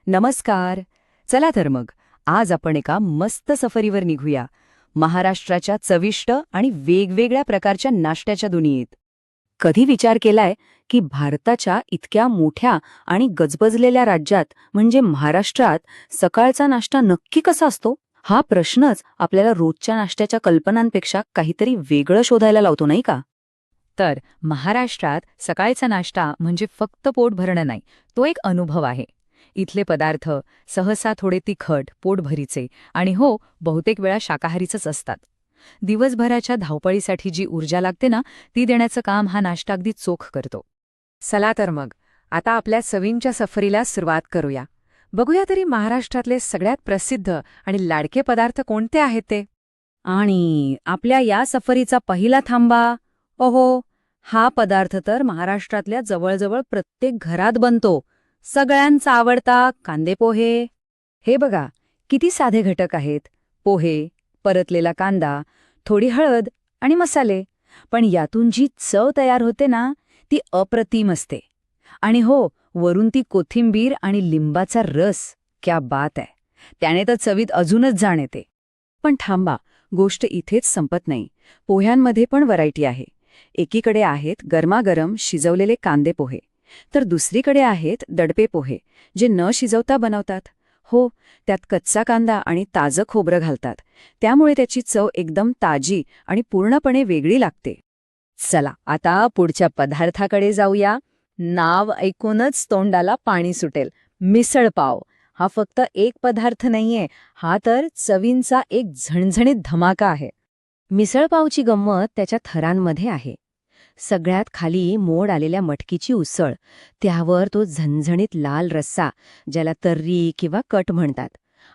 नमस्कार. चला तर मग आज आपण एका मस्त सफरीवर निघूया महाराष्ट्राच्या चविष्ट आणि वेगवेगळ्या प्रकारच्या नाश्त्याच्या दुनियेत. कधी विचार केलाय की भारताच्या इतक्या मोठ्या आणि गजबजलेल्या राज्यात म्हणजे महाराष्ट्रात सकाळचा नाश्ता नक्की कसा असतो? हा प्रश्नच आपल्याला रोजच्या नाश्त्याच्या कल्पनांपेक्षा काहीतरी वेगळं शोधायला लावतो, नाही का? तर महाराष्ट्रात सकाळचा नाश्ता म्हणजे फक्त पोट भरणं नाही, तो एक अनुभव आहे. इथले पदार्थ सहसा थोडे तिखट, पोटभरीचे आणि बहुतेक वेळा शाकाहारीच असतात. दिवसभराच्या धावपळीसाठी जी ऊर्जा लागते ना, ती देण्याचं काम हा नाश्ता अगदी चोख करतो. चला तर मग आता आपल्या चवींच्या सफरीला सुरुवात करूया. बघूया तरी महाराष्ट्रातले सगळ्यात प्रसिद्ध आणि लाडके पदार्थ कोणते आहेत ते. आणि आपल्या या सफरीचा पहिला थांबा, हा पदार्थ तर महाराष्ट्रातल्या जवळजवळ प्रत्येक घरात बनतो. सगळ्यांचा आवडता कांदेपोहे. हे बघा, किती साधे घटक आहेत. पोहे, परतलेला कांदा, थोडी हळद आणि मसाले. पण यातून जी चव तयार होते ना, ती अप्रतिम असते. आणि वरून ती कोथिंबीर आणि लिंबाचा रस, क्या बात आहे. त्याने तर चवीत अजूनच जाण येते. पण थांबा, गोष्ट इथेच संपत नाही. पोह्यांमध्ये पण व्हरायटी आहे. एकीकडे आहेत गरमागरम शिजवलेले कांदे पोहे, तर दुसरीकडे आहेत दडपे पोहे, जे न शिजवता बनवतात. त्यात कच्चा कांदा आणि ताजं खोबरं घालतात. त्यामुळे त्याची चव एकदम ताजी आणि पूर्णपणे वेगळी लागते. चला आता पुढच्या पदार्थाकडे जाऊया. नाव ऐकूनच तोंडाला पाणी सुटेल. मिसळ पाव. हा फक्त एक पदार्थ नाहीये, हा तर चवींचा एक झणझणीत धमाका आहे. मिसळपावची गंमत त्याच्या थरांमध्ये आहे. सगळ्यात खाली मोड आलेल्या मटकीची उसळ, त्यावर तो झणझणीत लाल रस्सा, ज्याला तर्री किंवा कट म्हणतात,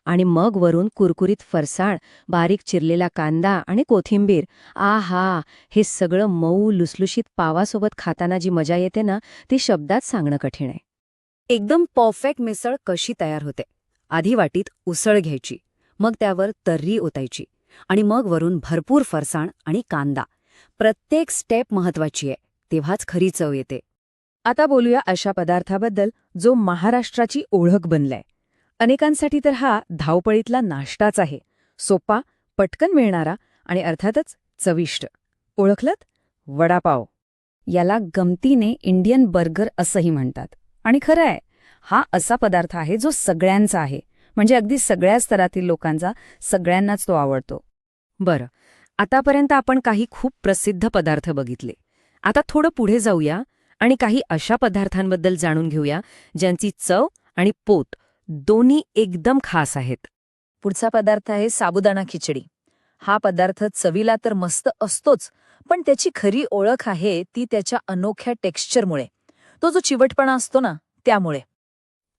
आणि मग वरून कुरकुरीत फरसाण, बारीक चिरलेला कांदा आणि कोथिंबीर. आहा, हे सगळं मऊ लुसलुशीत पावासोबत खाताना जी मजा येते ना, ती शब्दात सांगणं कठीण आहे. एकदम परफेक्ट मिसळ कशी तयार होते? आधी वाटीत उसळ घ्यायची, मग त्यावर तर्री ओतायची, आणि मग वरून भरपूर फरसाण आणि कांदा. प्रत्येक स्टेप महत्वाची आहे, तेव्हाच खरी चव येते. आता बोलूया अशा पदार्थाबद्दल जो महाराष्ट्राची ओळख बनलाय. अनेकांसाठी तर हा धावपळीतला नाश्ताच आहे. सोपा, पटकन मिळणारा आणि अर्थातच चविष्ट. ओळखलत? वडापाव. याला गमतीने इंडियन बर्गर असंही म्हणतात. आणि खरं आहे, हा असा पदार्थ आहे जो सगळ्यांचा आहे. म्हणजे अगदी सगळ्या स्तरातील लोकांचा, सगळ्यांनाच तो आवडतो. बरं, आतापर्यंत आपण काही खूप प्रसिद्ध पदार्थ बघितले. आता थोडं पुढे जाऊया आणि काही अशा पदार्थांबद्दल जाणून घेऊया ज्यांची चव आणि पोट दोन्ही एकदम खास आहेत. पुढचा पदार्थ आहे साबुदाणा खिचडी. हा पदार्थ चवीला तर मस्त असतोच, पण त्याची खरी ओळख आहे ती त्याच्या अनोख्या टेक्स्चरमुळे. तो जो चिवटपणा असतो ना, त्यामुळे.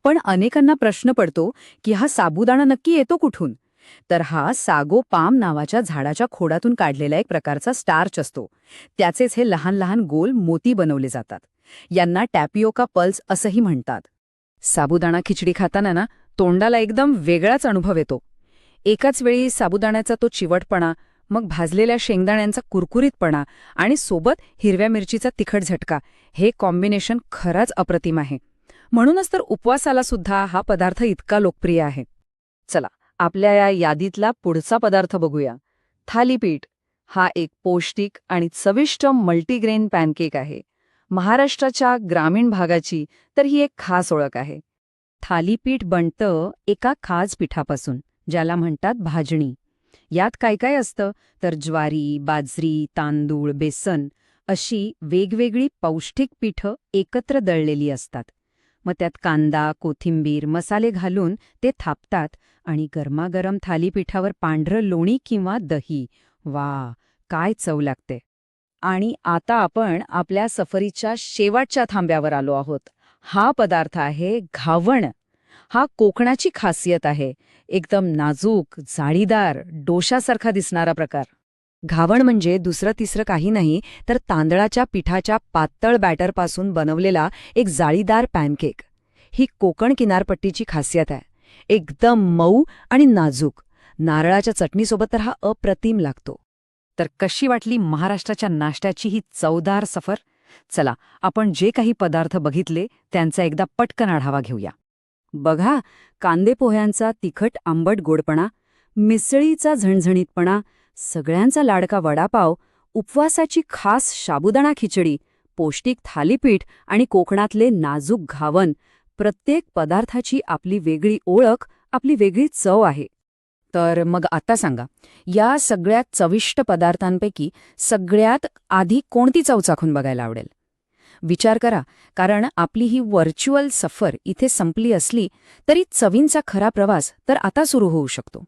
पण अनेकांना प्रश्न पडतो की हा साबुदाणा नक्की येतो कुठून? तर हा सागो पाम नावाच्या झाडाच्या खोडातून काढलेला एक प्रकारचा स्टार्च असतो. त्याचेच हे लहान लहान गोल मोती बनवले जातात. यांना टॅपियोका पल्स असंही म्हणतात. साबुदाणा खिचडी खाताना ना, तोंडाला एकदम वेगळाच अनुभव येतो. एकाच वेळी साबुदाण्याचा तो चिवटपणा, मग भाजलेल्या शेंगदाण्यांचा कुरकुरीतपणा आणि सोबत हिरव्या मिरचीचा तिखट झटका, हे कॉम्बिनेशन खरंच अप्रतिम आहे. म्हणूनच तर उपवासाला सुद्धा हा पदार्थ इतका लोकप्रिय आहे. चला, आपल्या या यादीतला पुढचा पदार्थ बघूया. थालीपीठ. हा एक पौष्टिक आणि चविष्ट मल्टीग्रेन पॅनकेक आहे. महाराष्ट्राच्या ग्रामीण भागाची तर ही एक खास ओळख आहे. थालीपीठ बनतं एका खास पिठापासून, ज्याला म्हणतात भाजणी. यात काय काय असतं तर ज्वारी, बाजरी, तांदूळ, बेसन अशी वेगवेगळी पौष्टिक पिठं एकत्र दळलेली असतात. मग त्यात कांदा, कोथिंबीर, मसाले घालून ते थापतात आणि गरमागरम थालीपीठावर पांढरं लोणी किंवा दही. वा, काय चव लागते. आणि आता आपण आपल्या सफरीच्या शेवटच्या थांब्यावर आलो आहोत. हा पदार्थ आहे घावण. हा कोकणाची खासियत आहे. एकदम नाजूक, जाळीदार, डोशासारखा दिसणारा प्रकार. घावण म्हणजे दुसरं तिसरं काही नाही तर तांदळाच्या पिठाच्या पातळ बॅटरपासून बनवलेला एक जाळीदार पॅनकेक. ही कोकण किनारपट्टीची खासियत आहे. एकदम मऊ आणि नाजूक. नारळाच्या चटणीसोबत तर हा अप्रतिम लागतो. तर कशी वाटली महाराष्ट्राच्या नाश्त्याची ही चवदार सफर? चला, आपण जे काही पदार्थ बघितले त्यांचा एकदा पटकन आढावा घेऊया. बघा, कांदे पोह्यांचा तिखट आंबट गोडपणा, मिसळीचा झणझणीतपणा, सगळ्यांचा लाडका वडापाव, उपवासाची खास साबुदाणा खिचडी, पौष्टिक थालीपीठ आणि कोकणातले नाजूक घावन. प्रत्येक पदार्थाची आपली वेगळी ओळख, आपली वेगळी चव आहे. तर मग आता सांगा, या सगळ्यात चविष्ट पदार्थांपैकी सगळ्यात आधी कोणती चव चाखून बघायला आवडेल? विचार करा, कारण आपली ही व्हर्च्युअल सफर इथे संपली असली तरी चवींचा खरा प्रवास तर आता सुरू होऊ शकतो.